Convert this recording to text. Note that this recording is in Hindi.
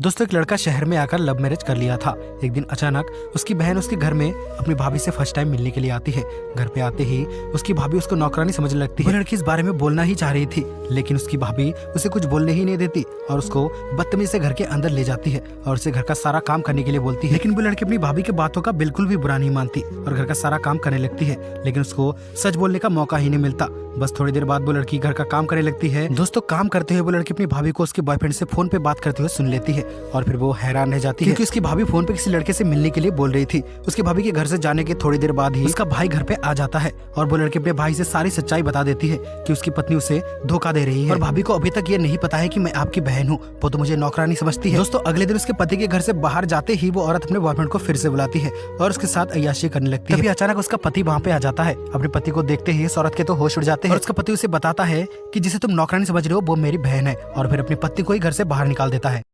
दोस्तों एक लड़का शहर में आकर लव मैरिज कर लिया था। एक दिन अचानक उसकी बहन उसके घर में अपनी भाभी से फर्स्ट टाइम मिलने के लिए आती है। घर पे आते ही उसकी भाभी उसको नौकरानी समझने लगती है। वो लड़की इस बारे में बोलना ही चाह रही थी, लेकिन उसकी भाभी उसे कुछ बोलने ही नहीं देती और उसको बदतमीजी से घर के अंदर ले जाती है और उसे घर का सारा काम करने के लिए बोलती है। लेकिन वो लड़की अपनी भाभी की बातों का बिल्कुल भी बुरा नहीं मानती और घर का सारा काम करने लगती है, लेकिन उसको सच बोलने का मौका ही नहीं मिलता। बस थोड़ी देर बाद वो लड़की घर का काम करने लगती है। दोस्तों काम करते हुए वो लड़की अपनी भाभी को उसके बॉयफ्रेंड से फोन पे बात करते हुए सुन लेती है और फिर वो हैरान रह जाती है क्योंकि उसकी भाभी फोन पे किसी लड़के से मिलने के लिए बोल रही थी। उसकी भाभी के घर से जाने के थोड़ी देर बाद ही उसका भाई घर पे आ जाता है और वो लड़की अपने भाई से सारी सच्चाई बता देती है कि उसकी पत्नी उसे धोखा दे रही है और भाभी को अभी तक ये नहीं पता है कि मैं आपकी बहन हूँ, वो तो मुझे नौकरानी समझती है। दोस्तों अगले दिन उसके पति के घर से बाहर जाते ही वो औरत अपने बॉयफ्रेंड को फिर से बुलाती है और उसके साथ अय्याशी करने लगती है। तभी अचानक उसका पति वहाँ पे आ जाता है। अपने पति को देखते ही इस औरत के तो होश उड़ जाते हैं और उसका पति उसे बताता है कि जिसे तुम नौकरानी समझ रहे हो वो मेरी बहन है और फिर अपनी पत्नी को ही घर से बाहर निकाल देता है।